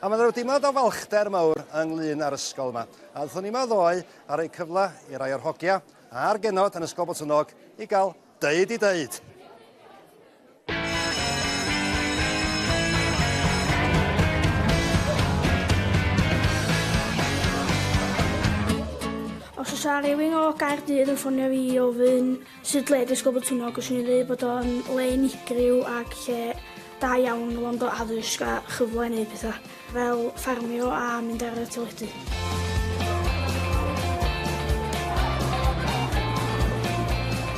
A mae yna dimod o falchder mawr ynglyn â'r ysgol yma. A ddothon ni yma ddoe a rhoi cyfle i rai o'r hogia a'r genod yn Ysgol Botwnog i gael deud i deud. Os oes rhywun o Gaerdydd yn ffonio fi ofyn sut le di Ysgol Botwnog, os i'n dweud bod o'n le unigryw ac lle da iawn ond o addysg a chyfle i wneud pethau, fel ffarmio a mynd ar y teledu.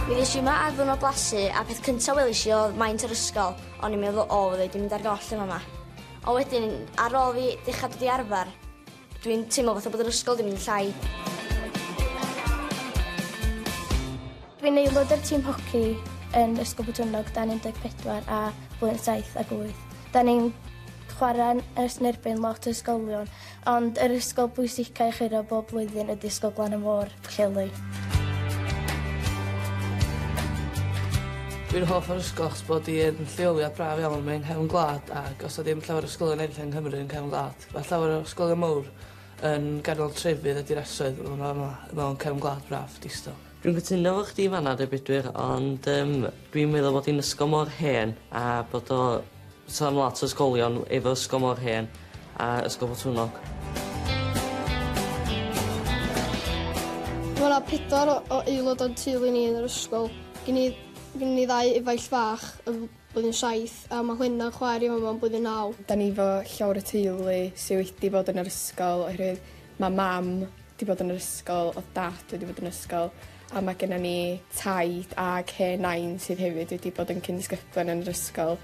Mi ddys i yma ar ddwrnod blasu a peth cyntaf welis i oedd maint yr ysgol, ond i'n meddwl fyddi dwi'n mynd ar goll yma. O wedyn, ar ôl fi dechrau dod i arfer, dwi'n teimlo fatha bod yr ysgol ddim yn llai. Dwi'n aelod o'r tîm hoci yn Ysgol Botwnog 14 a blwyddyn 7 ac 8. Da ni'n chwarae ers nerbyn lot o ysgolion, ond yr ysgol bwysicau i chyrra bob blwyddyn ydy Ysgol Glan y Môr, Pwllheli. Dwi'n hoff o'r ysgol achos bod i'n lleoliad braf iawn mewn nghefn gwlad ac os ydy llawer o ysgolion eraill yng Nghymru yn nghefn gwlad. Mae llawer o ysgolion mawr yn ganol trefydd a diresoedd mewn cefn gwlad braf distol. Dwi'n cytuno efo chdi fan'na dy Bedwyr, ond dwi'n meddwl bod hi'n ysgol mor hen a bod o sôn lot o ysgolion efo ysgol mor hen a Ysgol Botwnog. Mae yna 4 o aelod o'n teulu ni yn yr ysgol. Gen ni 2 efaill fach yn blwyddyn 7 a mae hwnna'n chwarae yma yn blwyddyn 9. Da ni efo llawer o teulu sydd wedi bod yn yr ysgol oherwydd mae mam wedi bod yn yr ysgol, o dad wedi bod yn yr ysgol. A mae gennym ni taid ac hen-nain sydd hefyd wedi bod yn cyn-disgyblion yn yr ysgol.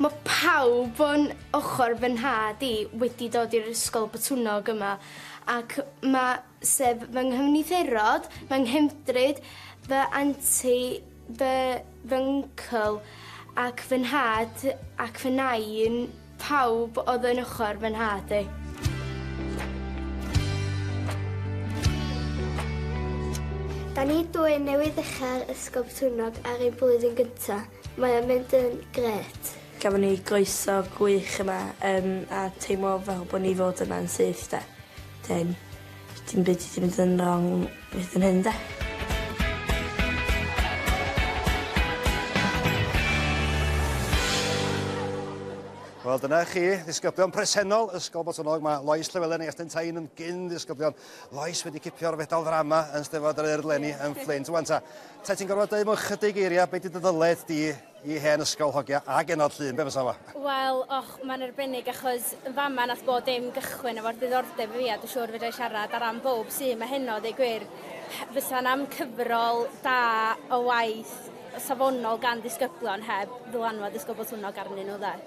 Mae pawb o'n ochr fy nhad i wedi dod i'r Ysgol Botwnog yma ac mae sef fy nghymnitherod, fy nghemdryd, fy anti, fy uncle ac fy nhad ac fy nain, pawb oedd yn ochr fy nhad i. Da ni 2 newydd ddechrau'r Ysgol Botwnog ar ein blwyddyn gyntaf. Mae'n mynd yn gret. Gafon ni groeso gwych yma a teimlo fel bod ni fod yma'n syth de. Dim byd wedi mynd yn wrong fydd yn hyn de. Wel, dyna chi, ddisgyblion presennol Ysgol Botwnog. Mae Lois Llewellyn Estyn Tain yn gyn ddisgyblion. Lois wedi cipio'r fedal ddrama yn Steddfod yr Urdd-leni yn Flint. Wan ta ti'n gorfod dweud mewn chydig eiriau beth ydy dy ddyled di i hen ysgol hogia a genod Llŷn, be fysa fo? Wel, mae'n arbennig achos yn fama nath bod dim gychwyn efo'r diddordeb fi a dwi'n siŵr fydda i siarad ar ran bob sy'n mae heno dweud gwir. Fysa'n am cyfrol da o waith safonol gan ddisgyblion heb ddylanwad Ysgol Botwnog arnyn nhw dde.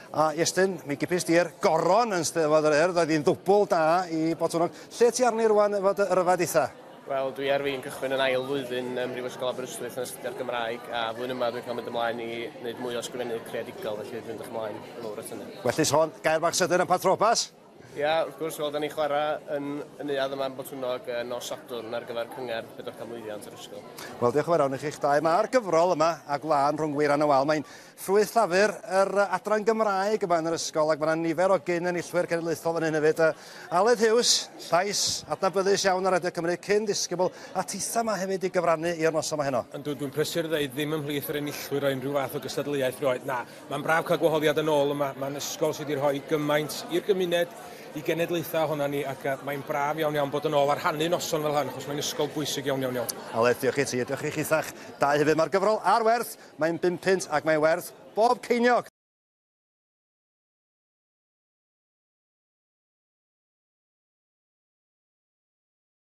A Estyn, mi gipus di'r goron yn Steddfod yr Urdd, oedd hi'n ddwbl da i Botwnog. Lle ti arni rwan efo dy yrfa eitha? Wel, dwi ar fi'n cychwyn yn ail flwyddyn Mhrifysgol Aberystwyth yn astudio Gymraeg a flwyddyn yma dwi'n cael mynd ymlaen i wneud mwy o ysgrifennu creadigol, felly dwi'n dych ymlaen yn fawr at hynny. Felly sôn, gair bach sydyn yn Patrobas? Ia, wrth gwrs, wel, da ni chwarae yn neuadd yma yn Botwnog nos Sadwrn ar gyfer cynger 400 mlyddiant yr ysgol. Wel, diolch yn fawr iawn i chi'ch dau. Mae'r gyfrol yma a gwlân rhwng wir a Nawal. Mae'n ffrwyth llafur yr adran Gymraeg yma yn yr ysgol ac mae yna nifer o gyn-enillwyr cenedlaethol fan hyn hefyd. Aled Hughes, llais adnabyddus iawn ar Radio Cymru, cyn disgybl, a titha yma hefyd i gyfrannu i'r noson yma heno. Dwi'n prysur dweud ddim ymhlith yr enillwyr o unrhyw fath o gystadleuaeth roed. Na, mae'n braf cael gwahoddiad yn ôl yma. Mae'n ysgol sydd wedi rhoi gymaint i'r gymuned, i genedlaethau honna ni, ac mae'n braf iawn bod yn ôl ar rhannu noson fel hyn, achos mae'n ysgol bwysig iawn. Aled, diolch i ti, diolch i chithach. Dau hefyd, mae'r gyfrol ar werth, mae'n 5 punt ac mae'n werth bob ceiniog.